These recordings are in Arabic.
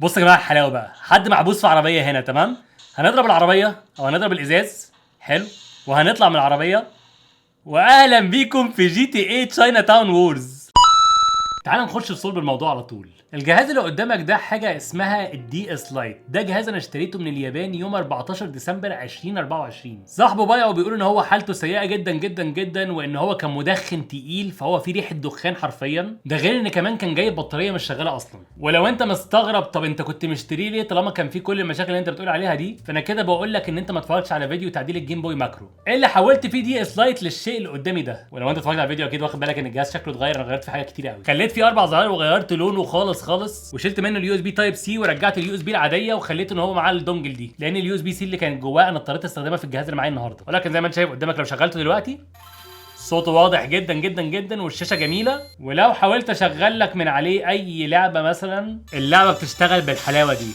بص يا جماعه الحلاوه بقى، حد محبوس في عربيه هنا. تمام، هنضرب العربيه او هنضرب الازاز. حلو، وهنطلع من العربيه. واهلا بيكم في جي تي اي تشاينا تاون وورز. تعال نخش في صلب الموضوع على طول. الجهاز اللي قدامك ده حاجه اسمها الدي اس لايت. ده جهاز انا اشتريته من اليابان يوم 14 ديسمبر 2024. صاحبه بايعه وبيقول ان هو حالته سيئه جدا جدا جدا، وان هو كان مدخن تقيل، فهو في ريحه دخان حرفيا. ده غير ان كمان كان جايب بطاريه مش شغاله اصلا. ولو انت مستغرب طب انت كنت مشتريه ليه طالما كان فيه كل المشاكل اللي انت بتقول عليها دي، فانا كده بقول لك ان انت ما اتفرجتش على فيديو تعديل الجيم بوي ماكرو اللي حولت فيه دي اس لايت للشيء اللي قدامي ده. ولو انت اتفرجت على الفيديو اكيد واخد بالك ان الجهاز شكله اتغير. انا غيرت فيه حاجات كتير قوي، خليت فيه 4 زراير وغيرت لونه خالص وشلت منه اليو اس بي تايب سي ورجعت اليو اس بي العاديه وخليته ان هو معاه الدونجل دي، لان اليو اس بي سي اللي كانت جواه انا اضطريت استخدمها في الجهاز اللي معايا النهارده. ولكن زي ما انت شايف قدامك لو شغلته دلوقتي صوته واضح جدا جدا جدا والشاشه جميله. ولو حاولت اشغل لك من عليه اي لعبه مثلا، اللعبه بتشتغل بالحلاوه دي.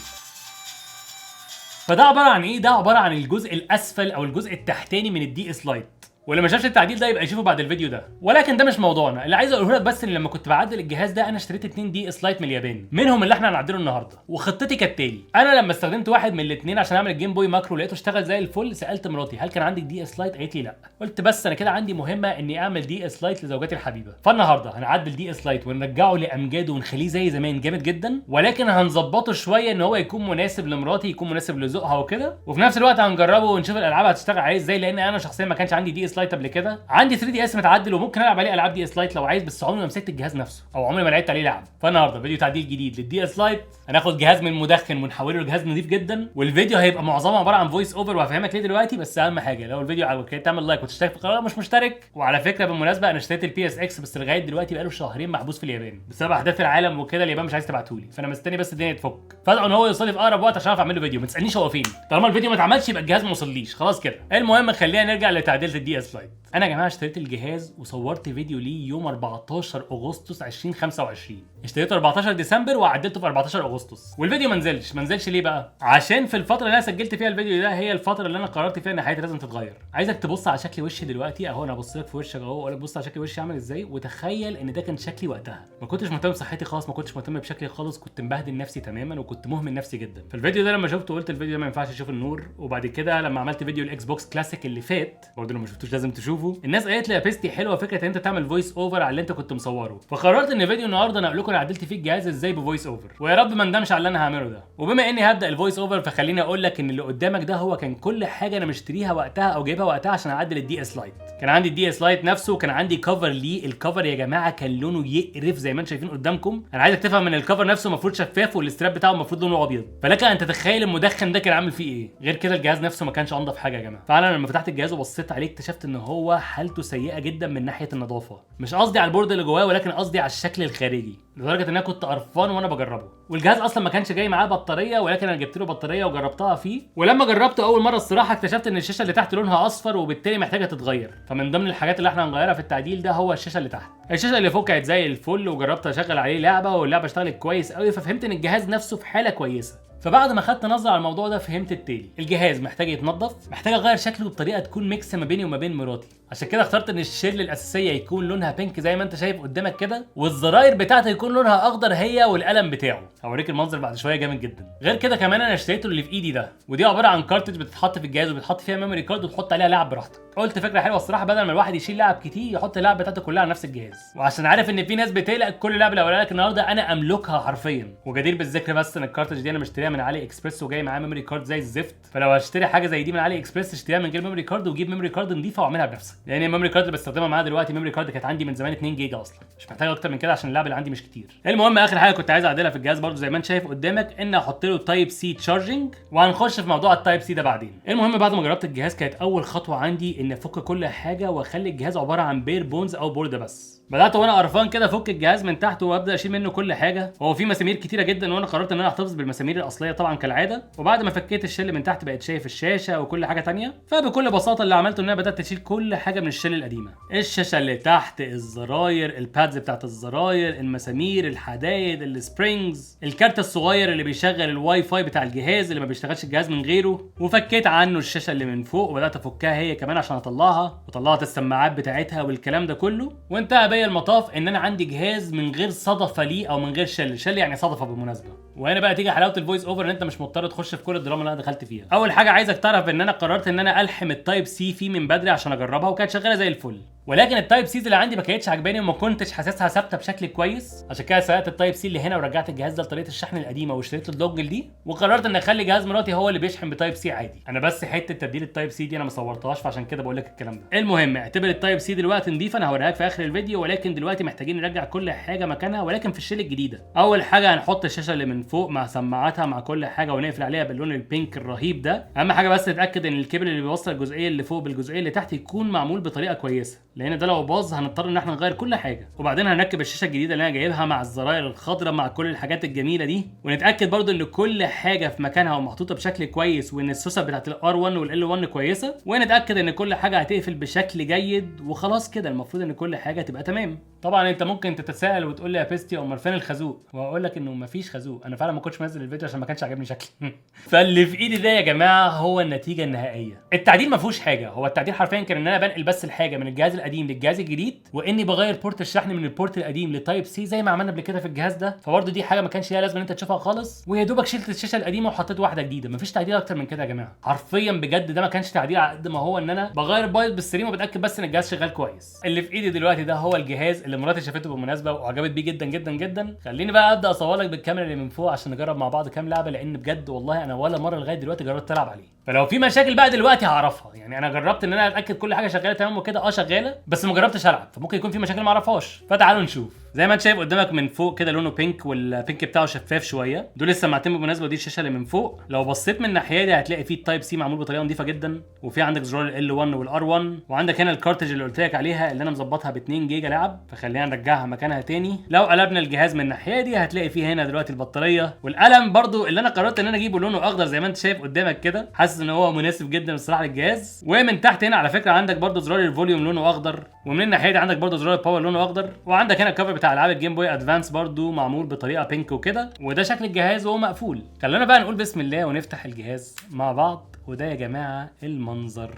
فده عباره عن ايه؟ ده عباره عن الجزء الاسفل او الجزء التحتاني من الدي اس لايت. واللي ما شافش التعديل ده يبقى يشوفه بعد الفيديو ده. ولكن ده مش موضوعنا. اللي عايز اقوله لك بس ان لما كنت بعدل الجهاز ده انا اشتريت 2 دي اس لايت من اليابان، منهم اللي احنا هنعدله النهارده. وخطتي كالتالي: انا لما استخدمت واحد من الاثنين عشان اعمل الجيم بوي ماكرو لقيته اشتغل زي الفل، سالت مراتي هل كان عندك دي اس لايت؟ قالت لي لا. قلت بس انا كده عندي مهمه اني اعمل دي اس لايت لزوجتي الحبيبه. فالنهارده هنعدل دي اس لايت ونرجعه لامجاده ونخليه زي زمان جامد جدا، ولكن هنظبطه شويه ان هو يكون مناسب لمراتي، يكون مناسب لذوقها وكده. وفي نفس الوقت هنجربه ونشوف الالعاب هتشتغل عليه ازاي، لان انا شخصيا ما كانش عندي دي اس لايت قبل كده. عندي 3 دي اس متعدل وممكن العب عليه العاب دي اس لايت لو عايز، بس عمري ما مسكت الجهاز نفسه او عمري ما لعبت عليه لعب. فالنهارده فيديو تعديل جديد للدي اس لايت. هناخد جهاز من مدخن ونحوله لجهاز نظيف جدا، والفيديو هيبقى معظمه عباره عن فويس اوفر وهفهمك ليه دلوقتي. بس اهم حاجه لو الفيديو عجبك تعمل لايك وتشترك في القناه مش مشترك. وعلى فكره بالمناسبه انا اشتريت البي اس اكس بس لغايه دلوقتي بقاله شهرين محبوس في اليابان بسبب احداث العالم وكده. اليابان مش عايز تبعتهولي، فانا مستني بس الدنيا تفك. فادعوا ان هو يوصل لي في اقرب وقت عشان اعرف اعمل له فيديو. ما تسالنيش هو فين، طالما الفيديو ما اتعملش يبقى الجهاز ما وصليش خلاص كده. المهم خلينا نرجع لتعديل الدي اس لايت. انا يا جماعه اشتريت الجهاز وصورت فيديو ليه يوم 14 اغسطس 2025. اشتريته 14 ديسمبر وعدلته في 14 اغسطس. والفيديو ما نزلش ليه بقى؟ عشان في الفتره اللي انا سجلت فيها الفيديو ده هي الفتره اللي انا قررت فيها ان حياتي لازم تتغير. عايزك تبص على شكل وشي دلوقتي اهو. انا ببص لك في وشك اهو واقول لك بص على شكل وشي عامل ازاي، وتخيل ان ده كان شكلي وقتها. ما كنتش مهتم بصحتي خالص، ما كنتش مهتم بشكلي خالص، كنت مبهدل نفسي تماما وكنت مهمل نفسي جدا. فالفيديو ده لما شفته قلت الفيديو ده ما ينفعش يشوف النور. وبعد كده لما عملت فيديو الاكس بوكس كلاسيك اللي فات برضه لو ما شفتوش لازم تشوفه، الناس قالت لي يا بيستي حلوه فكره ان انت تعمل فويس اوفر على اللي انت كنت مصوره. فقررت ان فيديو النهارده انا اقول لكم انا عدلت فيه الجهاز ازاي بفويس اوفر، ويا رب ما ندمش على اللي انا هعمله ده. وبما اني هبدا الفويس اوفر فخليني اقول لك ان اللي قدامك ده هو كان كل حاجه انا مشتريها وقتها او جايبها وقتها عشان اعدل الدي اس لايت. كان عندي الدي اس لايت نفسه وكان عندي كفر ليه. الكفر يا جماعه كان لونه يقرف زي ما انتم شايفين قدامكم. انا عايزك تفهم ان الكفر نفسه المفروض شفاف والستراب بتاعه المفروض لونه ابيض. فلك ان تتخيل المدخن ده كان عامل فيه ايه. غير كده الجهاز نفسه ما كانش انضف حاجه يا جماعه. فعلا لما فتحت الجهاز وبصيت عليه اكتشفت ان هو حالته سيئه جدا من ناحيه النظافه. مش قصدي على البورد اللي جواه ولكن قصدي على الشكل الخارجي، لدرجه ان انا كنت قرفان وانا بجربه. والجهاز اصلا ما كانش جاي معاه بطاريه، ولكن انا جبت له بطاريه وجربتها فيه. ولما جربته اول مره الصراحه اكتشفت ان الشاشه اللي تحت لونها اصفر وبالتالي محتاجه تتغير. فمن ضمن الحاجات اللي احنا هنغيرها في التعديل ده هو الشاشه اللي تحت. الشاشه اللي فوق كانت زي الفل وجربت اشغل عليه لعبه واللعبه اشتغلت كويس قوي، ففهمت ان الجهاز نفسه في حاله كويسه. فبعد ما خدت نظره على الموضوع ده فهمت التالي: الجهاز محتاج يتنضف، محتاج اغير شكله بطريقه تكون ميكس ما بيني وما بين مراتي. عشان كده اخترت ان الشيل الاساسيه يكون لونها بينك زي ما انت شايف قدامك كده، والزراير بتاعته يكون لونها اخضر هي والقلم بتاعه. هوريك المنظر بعد شويه جامد جدا. غير كده كمان انا اشتريته اللي في ايدي ده، ودي عباره عن كارتج بتتحط في الجهاز وبتحط فيها ميموري كارد وتحط عليها لعب براحتك. قلت فكره حلوه الصراحه، بدل ما الواحد يشيل لعب كتير يحط اللعب بتاعته كلها على نفس الجهاز. وعشان عارف ان في ناس بتقلق كل لعبه اللي هقولها لك النهارده انا املكها حرفيا. وجدير بالذكر بس ان الكارتج دي انا مشتريها من علي اكسبريس وجاي معاه ميموري كارد زي الزفت. فلو هشتري حاجه زي دي من علي اكسبريس اشتريها من غير ميموري كارد وجيب ميموري كارد نضيفه واعملها بنفسك، لان الميموري كارد اللي بستخدمها معاها دلوقتي ميموري كارد كانت عندي من زمان 2 جيجا اصلا، مش محتاج اكتر من كده عشان اللعبه اللي عندي مش كتير. المهم اخر حاجه كنت عايز اعدلها في الجهاز برضو زي ما انت شايف قدامك ان احط له تايب سي تشارجنج، وهنخش في موضوع التايب سي ده بعدين. المهم بعد ما جربت الجهاز كانت اول خطوه عندي ان افك كل حاجه واخلي الجهاز عباره عن بير بونز او بورده بس. بدات وانا قرفان كده افك الجهاز من تحت وابدا اشيل منه كل حاجه. هو في مسامير كتيره جدا وانا قررت ان انا احتفظ بالمسامير الاصليه طبعا كالعاده. وبعد ما فكيت الشل من تحت بقيت شايف الشاشه وكل حاجه تانية. فبكل بساطه اللي عملته ان انا بدات اشيل كل حاجه من الشل القديمه: الشاشه اللي تحت، الزراير، البادز بتاعت الزراير، المسامير، الحدايد، السبرينجز، الكارت الصغير اللي بيشغل الواي فاي بتاع الجهاز اللي ما بيشتغلش الجهاز من غيره. وفكيت عنه الشاشه اللي من فوق وبدات افكها هي كمان عشان اطلعها، وطلعت السماعات بتاعتها والكلام ده كله. وانتهى بيا المطاف ان انا عندي جهاز من غير صدفه ليه او من غير شل يعني صدفه بالمناسبه. وهنا بقى تيجي حلاوه الفويس اوفر ان انت مش مضطر تخش في كل الدراما اللي انا دخلت فيها. اول حاجه عايزك تعرف ان انا قررت ان انا الحم التايب سي فيه من بدري عشان اجربها، وكانت شغاله زي الفل، ولكن التايب سيز اللي عندي ما كانتش عجباني وما كنتش حاسسها ثابته بشكل كويس. عشان كده سرقت التايب سي اللي هنا ورجعت الجهاز ده لطريقه الشحن القديمه واشتريت الدوجل دي، وقررت ان اخلي جهاز مراتي هو اللي بيشحن بتايب سي عادي. انا بس حته تبديل التايب سي دي انا ما صورتهاش، فعشان كده بقول لك الكلام ده. المهم اعتبر التايب سي دلوقتي نضيفه، انا هوريها لك في اخر الفيديو، ولكن دلوقتي محتاجين نرجع كل حاجه مكانها ولكن في الشيل الجديده. اول حاجه هنحط الشاشه اللي من فوق مع سماعاتها مع كل حاجه ونقفل عليها باللون البينك الرهيب ده. اهم حاجه بس نتاكد ان الكيبل اللي بيوصل الجزئيه اللي فوق بالجزئيه اللي تحت يكون معمول بطريقه كويسه، لان ده لو باظ هنضطر ان احنا نغير كل حاجه. وبعدين هنركب الشاشه الجديده اللي انا جايبها مع الزراير الخضراء مع كل الحاجات الجميله دي، ونتاكد برضو ان كل حاجه في مكانها ومحطوطه بشكل كويس، وان السوسه بتاعت الار 1 والال 1 كويسه، ونتاكد ان كل حاجه هتقفل بشكل جيد. وخلاص كده المفروض ان كل حاجه تبقى تمام. طبعا انت ممكن تتساءل وتقول لي يا بيستي امال فين الخازوق، واقول لك انه مفيش خازوق، انا فعلا ما كنتش منزل الفيديو عشان ما كانش عاجبني شكلي. فاللي في ايدي ده يا جماعه هو النتيجه النهائيه. التعديل ما فيهوش حاجه، هو التعديل حرفيا كان ان انا بنقل بس الحاجه من الجهاز القديم للجهاز الجديد، واني بغير بورت الشحن من البورت القديم لتايب سي زي ما عملنا قبل كده في الجهاز ده. فبرضه دي حاجه ما كانش ليها لازمه ان انت تشوفها خالص، ويا دوبك شلت الشاشه القديمه وحطيت واحده جديده. مفيش تعديل اكتر من كده يا جماعه، حرفيا بجد ده ما كانش تعديل على قد ما هو ان انا بغير بايظ بالسليم وبتاكد بس ان الجهاز شغال كويس. اللي في ايدي دلوقتي ده هو الجهاز اللي مراتي شافته بالمناسبه وعجبت بيه جدا جدا جدا. خليني بقى ابدا اصور لك بالكاميرا اللي من فوق عشان نجرب مع بعض كام لعبه، لان بجد والله انا ولا مره لغايه دلوقتي جربت العب عليه. فلو في مشاكل بقى دلوقتي هعرفها، يعني انا جربت ان انا اتاكد كل حاجه شغاله تمام وكده، شغاله، بس ما جربتش العب، فممكن يكون في مشاكل ما اعرفهاش. فتعالوا نشوف. زي ما انت شايف قدامك من فوق كده لونه بينك، والبينك بتاعه شفاف شويه. دول السماعتين بالمناسبه، دي الشاشه اللي من فوق. لو بصيت من الناحيه دي هتلاقي فيه التايب سي معمول بطريقه نظيفه جدا، وفي عندك زرار ال 1 والار 1، وعندك هنا الكارتج اللي قلت لك عليها اللي انا مظبطها ب 2 جيجا لعب، فخلينا نرجعها مكانها تاني. لو قلبنا الجهاز من الناحيه دي هتلاقي فيه هنا دلوقتي البطاريه والقلم برضو اللي انا قررت ان انا اجيبه لونه اخضر زي ما انت شايف قدامك كده. حاسس ان هو مناسب جدا الصراحه للجهاز. ومن تحت هنا على فكره عندك برضو زرار الفوليوم لونه اخضر، ومن الناحيه دي عندك برضو زرار الباور لونه اخضر، وعندك هنا الكفر بتاع العاب الجيم بوي ادفانس برضو معمول بطريقه بينك وكده. وده شكل الجهاز وهو مقفول. خلينا بقى نقول بسم الله ونفتح الجهاز مع بعض. وده يا جماعه المنظر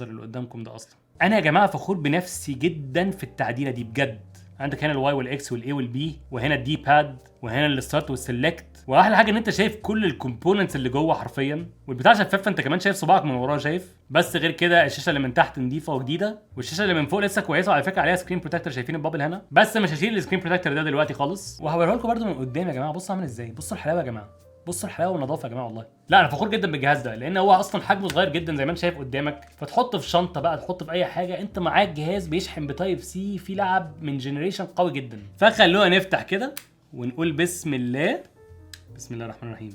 اللي قدامكم ده. اصلا انا يا جماعه فخور بنفسي جدا في التعديله دي بجد. عندك هنا الواي والاكس والاي والبي، وهنا الدي باد، وهنا الستارت والسلكت. واحلى حاجه ان انت شايف كل الكومبوننتس اللي جوه حرفيا، والبتاع شفاف فانت كمان شايف صباعك من وراه شايف. بس غير كده الشاشه اللي من تحت نظيفه وجديده، والشاشه اللي من فوق لسه كويسه، وعلى فكره عليها سكرين بروتكتور. شايفين البابل هنا؟ بس مش هشيل السكرين بروتكتور ده دلوقتي خالص، وهوريه لكم برده من قدام يا جماعه. بصوا عامل ازاي، بصوا الحلاوه يا جماعه، بصوا الحلاوه والنظافه يا جماعه. والله لا انا فخور جدا بالجهاز ده، لان هو اصلا حجمه صغير جدا زي ما انت شايف قدامك، فتحطه في شنطه بقى، تحطه في اي حاجه، انت معاك جهاز بيشحن بتايب سي في لعب من جنريشن قوي جدا. فخلونا نفتح كده ونقول بسم الله. بسم الله الرحمن الرحيم.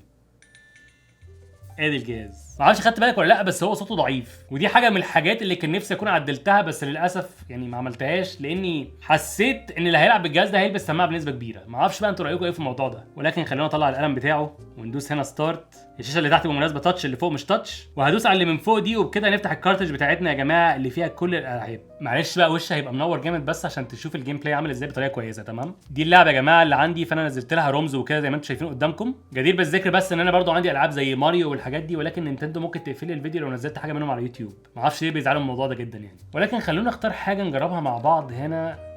ادي الجهاز. ما اعرفش خدت بالك ولا لا، بس هو صوته ضعيف، ودي حاجه من الحاجات اللي كان نفسي اكون عدلتها، بس للاسف يعني ما عملتهاش، لاني حسيت ان اللي هيلعب بالجهاز ده هيلبس سماعه بنسبه كبيره. ما اعرفش بقى انتوا رايكم ايه في الموضوع ده، ولكن خلينا نطلع القلم بتاعه وندوس هنا ستارت. الشاشه اللي تحت بالمناسبه تاتش، اللي فوق مش تاتش، وهدوس على اللي من فوق دي، وبكده نفتح الكارتج بتاعتنا يا جماعه اللي فيها كل الالعاب. معلش بقى وشها هيبقى منور جامد بس عشان تشوف الجيم بلاي عامل ازاي بطريقه كويسه. تمام، دي اللعبه يا جماعه اللي عندي، فانا نزلت لها رمز وكده زي ما انتم شايفين قدامكم. جدير بالذكر بس ان انا برضو عندي العاب زي ماريو والحاجات دي، ولكن نينتندو ممكن تقفل لي الفيديو لو نزلت حاجه منهم على يوتيوب. ما اعرفش ليه بيزعلوا من الموضوع ده جدا يعني. ولكن خلونا نختار حاجه نجربها مع بعض هنا.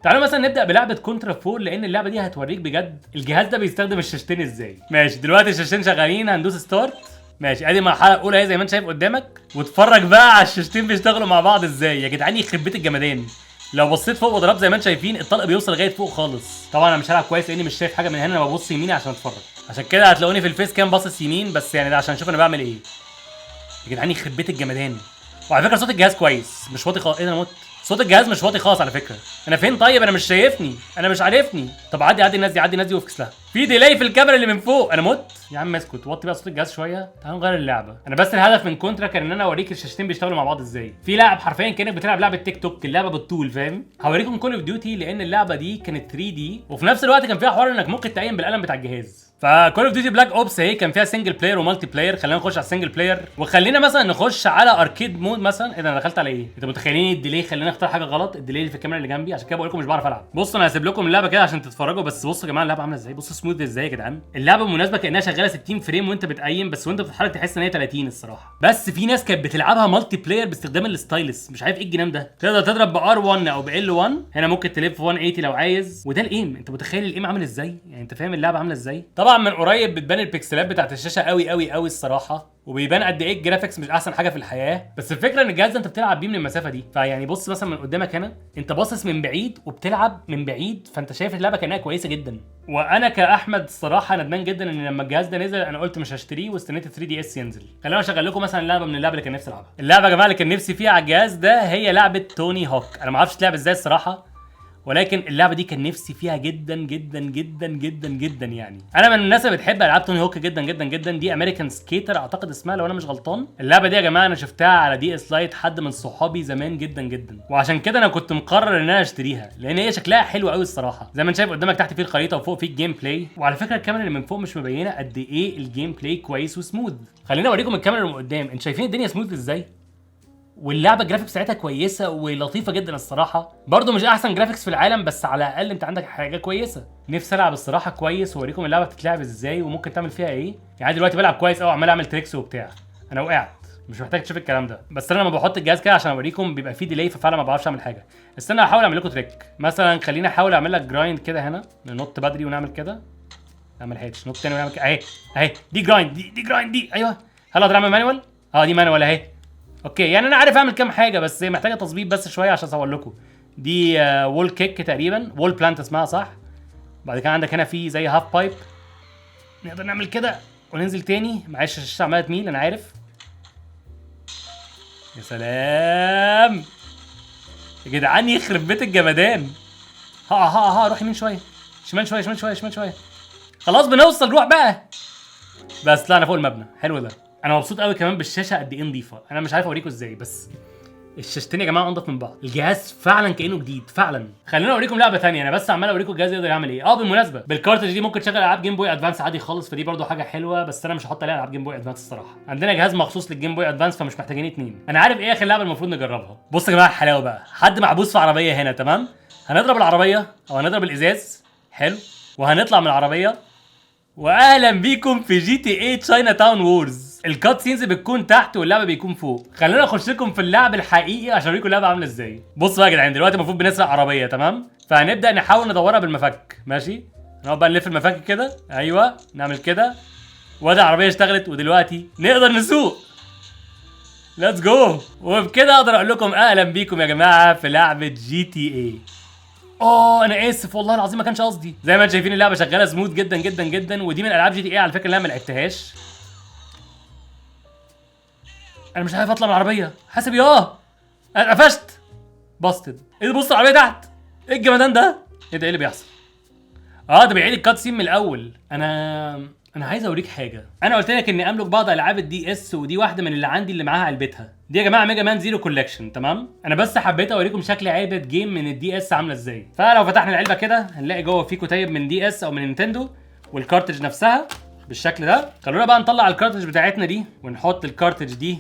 تعالوا مثلا نبدا بلعبه كونترا 4، لان اللعبه دي هتوريك بجد الجهاز ده بيستخدم الشاشتين ازاي. ماشي، دلوقتي الشاشتين شغالين، هندوس ستارت. ماشي، ادي المرحله الاولى اهي زي ما انت شايف قدامك، واتفرج بقى على الشاشتين بيشتغلوا مع بعض ازاي يا جدعان، يخرب بيت الجمدان. لو بصيت فوق وضربت زي ما انتم شايفين الطلق بيوصل لغايه فوق خالص. طبعا انا مش هلعب كويس لاني مش شايف حاجه من هنا، انا ببص يميني عشان اتفرج، عشان كده هتلاقوني في الفيس كام باصص يمين بس، يعني ده عشان اشوف انا بعمل ايه يا جدعان. يخرب بيت الجمدان. وعلى فكره صوت الجهاز كويس، مش واطي خالص. ايه ده، انا مت. صوت الجهاز مش واطي خالص على فكره. انا فين طيب؟ انا مش شايفني، انا مش عارفني. طب عدي الناس دي، عدي الناس دي وافكس لها. في ديلاي في الكاميرا اللي من فوق، انا مت يا عم. اسكت، وطي بقى صوت الجهاز شويه. تعالوا نغير اللعبه. انا بس الهدف من كونترا كان ان انا اوريك الشاشتين بيشتغلوا مع بعض ازاي. في لعب حرفيا كانك بتلعب لعبه تيك توك، اللعبه بالطول فاهم. هوريكم كول اوف ديوتي لان اللعبه دي كانت 3 دي، وفي نفس الوقت كان فيها حوار انك ممكن تقيم بالقلم بتاع الجهاز. فكول اوف ديوتي بلاك اوبس اهي كان فيها سنجل بلاير ومالتي بلاير. خلينا نخش على السنجل بلاير، وخلينا مثلا نخش على اركيد مود مثلا. ايه ده انا دخلت على ايه؟ انتوا متخيلين الديلي؟ خلينا نختار حاجه غلط. الديلي اللي في الكاميرا اللي جنبي، عشان كده بقول لكم مش بعرف العب. بصوا انا هسيب لكم اللعبه كده عشان تتفرجوا بس. بصوا يا جماعه اللعبه عامله ازاي، بصوا سموث ازاي يا جدعان. اللعبه بالمناسبه كانها شغاله 60 فريم وانت بتقيم، بس وانت بتتحرك تحس ان هي 30 الصراحه. بس في ناس كانت بتلعبها مالتي بلاير باستخدام الستايلس، مش عارف ايه الجنان ده. تقدر تضرب بار 1 او بال 1. هنا ممكن تلف 180 لو عايز. وده الايم. انت متخيل الايم عامل ازاي؟ يعني انت فاهم اللعبه عامله ازاي؟ طبعا من قريب بتبان البكسلات بتاعت الشاشه قوي قوي قوي الصراحه، وبيبان قد ايه الجرافيكس مش احسن حاجه في الحياه. بس الفكره ان الجهاز ده انت بتلعب بيه من المسافه دي. فيعني بص مثلا من قدامك هنا انت باصص من بعيد وبتلعب من بعيد، فانت شايف اللعبه كانها كويسه جدا. وانا كاحمد الصراحه ندمان جدا ان لما الجهاز ده نزل انا قلت مش هشتريه واستنيت 3 دي اس ينزل. خليني اشغل لكم مثلا لعبه من اللعبه اللي كان نفسي العبها. اللعبه يا جماعه اللي كان نفسي فيها على الجهاز ده هي لعبه توني هوك. انا ما اعرفش تلعب ازاي الصراحه، ولكن اللعبه دي كان نفسي فيها جدا جدا جدا جدا جدا. يعني انا من الناس اللي بتحب العاب توني هوك جدا جدا جدا. دي امريكان سكيتر اعتقد اسمها لو انا مش غلطان. اللعبه دي يا جماعه انا شفتها على دي اس لايت حد من صحابي زمان جدا جدا، وعشان كده انا كنت مقرر ان انا اشتريها لان هي شكلها حلو قوي الصراحه. زي ما انت شايف قدامك تحت فيه الخريطه وفوق فيه الجيم بلاي. وعلى فكره الكاميرا اللي من فوق مش مبينه قد ايه الجيم بلاي كويس وسموث. خليني اوريكم الكاميرا اللي من قدام. انتوا شايفين الدنيا سموث ازاي؟ واللعبه الجرافيكس بتاعتها كويسه ولطيفه جدا الصراحه. برضو مش احسن جرافيكس في العالم بس على الاقل انت عندك حاجه كويسه. نفسي العب الصراحه كويس واوريكم اللعبه بتتلعب ازاي وممكن تعمل فيها ايه. يعني دلوقتي بلعب كويس قوي عمال اعمل تريكس وبتاع. انا وقعت مش محتاج تشوف الكلام ده، بس انا لما بحط الجهاز كده عشان اوريكم بيبقى فيه ديلي ففعلا ما بعرفش اعمل حاجه. استنى احاول اعمل لكم تريك مثلا. خليني احاول اعمل لك جرايند كده هنا، ننط بدري ونعمل كده. لا ما لحقتش. نط تاني ونعمل كده اهي اهي. دي جرايند دي جرايند دي. ايوه هل اقدر اعمل مانوال؟ دي مانوال اهي. اوكي يعني انا عارف اعمل كام حاجه بس محتاجه تظبيط بس شويه عشان اصور لكم. دي وول كيك تقريبا، وول بلانت اسمها صح. بعد كده عندك هنا في زي هاف بايب نقدر نعمل كده وننزل تاني. معلش الشاشه عماله تميل انا عارف. يا سلام يا جدعان يخرب بيت الجمدان. روح يمين شويه، شمال شويه، شمال شويه، شمال شويه. خلاص بنوصل، روح بقى. بس طلعنا فوق المبنى. حلو ده. انا مبسوط قوي كمان بالشاشه قد ايه نظيفه. انا مش عارف اوريكم ازاي بس الشاشتين يا جماعه انضف من بعض. الجهاز فعلا كانه جديد فعلا. خلينا اوريكم لعبه ثانيه. انا بس عمال اوريكم الجهاز يقدر يعمل ايه. بالمناسبه بالكارتج دي ممكن تشغل العاب جيم بوي ادفانس عادي خالص، فدي برده حاجه حلوه. بس انا مش هحط عليها العاب جيم بوي ادفانس الصراحه. عندنا جهاز مخصوص للجيم بوي ادفانس فمش محتاجين اتنين. انا عارف ايه اخر لعبه المفروض نجربها. بصوا يا جماعه الحلاوه بقى. حد محبوس في عربيه هنا تمام. هنضرب العربيه او هنضرب الازاز. حلو. وهنطلع من العربيه. واهلا بيكم في جي تي اي تشاينا تاون وورز. الكات سينز بتكون تحت واللعبه بيكون فوق. خلينا نخش لكم في اللعب الحقيقي عشان اوريكم اللعبه عامله ازاي. بصوا بقى يا جدعان دلوقتي المفروض بنسرق عربيه تمام. فهنبدا نحاول ندورها بالمفك. ماشي نقعد بقى نلف المفك كده. ايوه نعمل كده. وادي العربيه اشتغلت ودلوقتي نقدر نسوق. ليتس جو. وبكده اقدر اقول لكم اهلا بيكم يا جماعه في لعبه جي تي اي. انا اسف والله العظيم ما كانش قصدي. زي ما انتم شايفين اللعبه شغاله سموث جدا جدا جدا، ودي من العاب جي تي اي على فكره اللي انا ما لعبتهاش. انا مش عارف اطلع من العربيه. حاسب انا اتقفشت. باستد. ايه ده؟ بص العربيه تحت. ايه الجمدان ده؟ ايه ده؟ ايه اللي بيحصل؟ ده بيعيد الكات سين من الاول. انا عايز اوريك حاجه. انا قلت لك اني املك بعض العاب الدي اس، ودي واحده من اللي عندي اللي معاها علبتها. دي يا جماعه ميجا مان زيرو كولكشن تمام. انا بس حبيت اوريكم شكل علبه جيم من الدي اس عامله ازاي. فلو فتحنا العلبه كده هنلاقي جوه في كتيب من دي اس او من نينتندو، والكارتج نفسها بالشكل ده. خلونا بقى نطلع الكارتج بتاعتنا دي ونحط الكارتج دي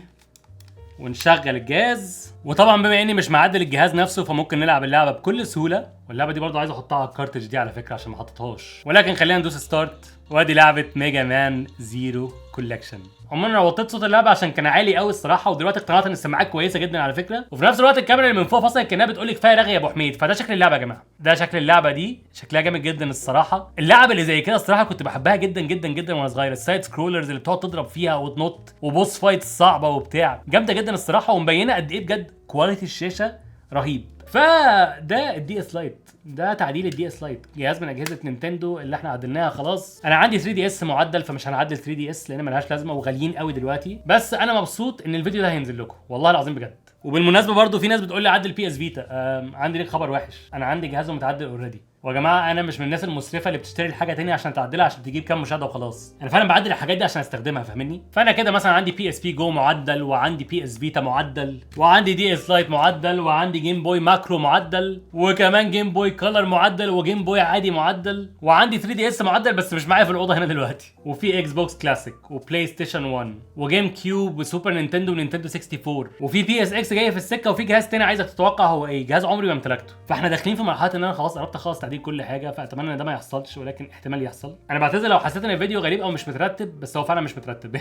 ونشغل الجهاز. وطبعا بما اني مش معدل الجهاز نفسه فممكن نلعب اللعبه بكل سهوله. واللعبه دي برضو عايز احطها على الكارتج دي على فكره عشان ما حطيتهاش، ولكن خلينا ندوس ستارت. وادي لعبه ميجا مان زيرو كولكشن. عموما انا وطيت صوت اللعبه عشان كان عالي قوي الصراحه، ودلوقتي اقتنعت ان السماعات كويسه جدا على فكره. وفي نفس الوقت الكاميرا اللي من فوق فاصله كانها بتقول لي كفايه رغي يا ابو حميد. فده شكل اللعبه يا جماعه. ده شكل اللعبه دي. شكلها جامد جدا الصراحه. اللعبه اللي زي كده الصراحه كنت بحبها جدا جدا جدا وانا صغير. السايد سكرولرز اللي بتقعد تضرب فيها وتنط وبوس فايت صعبه وبتاع. جامده جدا الصراحه ومبينه قد ايه بجد كواليتي الشاشه رهيب. فده الدي اس لايت. ده تعديل الدي اس لايت، جهاز من اجهزه نينتندو اللي احنا عدلناها خلاص. انا عندي 3 دي اس معدل فمش هنعدل 3 دي اس لان ملهاش لازمه وغاليين قوي دلوقتي. بس انا مبسوط ان الفيديو ده هينزل لكم والله العظيم بجد. وبالمناسبه برضو في ناس بتقول لي عدل بي اس فيتا. عندي ليك خبر وحش. انا عندي جهاز متعدل اوريدي ويا جماعه انا مش من الناس المسرفه اللي بتشتري الحاجه تاني عشان تعدلها عشان تجيب كام مشاهده وخلاص. انا فعلا بعدل الحاجات دي عشان استخدمها، فاهمني؟ فانا كده مثلا عندي بي اس بي جو معدل، وعندي بي اس فيتا معدل، وعندي دي اس لايت معدل، وعندي جيم بوي ماكرو معدل، وكمان جيم بوي كلر معدل، وجيم بوي عادي معدل، وعندي 3 دي اس معدل بس مش معايا في الاوضه هنا دلوقتي، وفي اكس بوكس كلاسيك وبلاي ستيشن 1 وجيم كيوب وسوبر نينتندو ونينتندو 64، وفي بي اس اكس جايه في السكه، وفي جهاز تاني عايزك تتوقع هو ايه، جهاز عمري ما امتلكته. فاحنا داخلين في مرحله ان انا خلاص قربت اخلص تعديل كل حاجه، فاتمنى ان ده ما يحصلش، ولكن احتمال يحصل. انا بعتذر لو حسيت ان الفيديو غريب او مش مترتب، بس هو فعلا مش مترتب.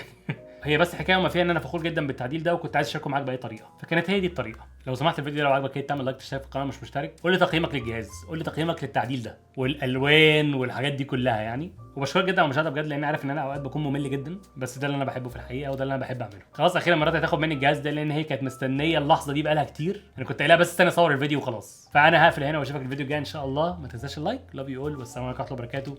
هي بس حكايه وما فيها ان انا فخور جدا بالتعديل ده، وكنت عايز اشاركه معاك باي طريقه، فكانت هي دي الطريقه. لو سمحت الفيديو لو عجبك ايه تعمل لايك، تشترك في القناه مش مشترك، قول لي تقييمك للجهاز، قول لي تقييمك للتعديل ده والالوان والحاجات دي كلها يعني. وبشكرك جدا على المشاهده بجد، لان عارف ان انا اوقات بكون ممل جدا، بس ده اللي انا بحبه في الحقيقه وده اللي انا بحب اعمله. خلاص اخيرا مرات هتاخد مني الجهاز ده، لان هي كانت مستنيه اللحظه دي بقالها كتير. انا كنت قايلها بس استنى اصور الفيديو وخلاص. فانا هقفل هنا واشوفك الفيديو الجاي ان شاء الله. ما تنساش اللايك، لاف يو اول، والسلام عليكم ورحمه الله وبركاته.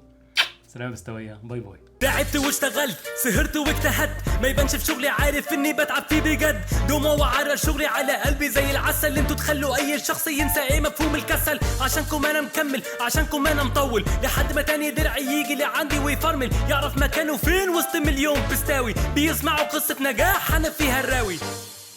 سلام مستويه، باي باي. تعبت واشتغلت، سهرت واجتهدت، ما يبانش في شغلي، عارف اني بتعب فيه بجد. دموع وعرى شغلي على قلبي زي العسل، انتوا تخلوا اي شخص ينسى ايه مفهوم الكسل. عشانكم انا مكمل، عشانكم انا مطول، لحد ما تاني درعي يجي لعندي ويفرمل، يعرف مكانه فين وسط مليون بستاوي بيسمعوا قصة نجاح انا فيها الراوي.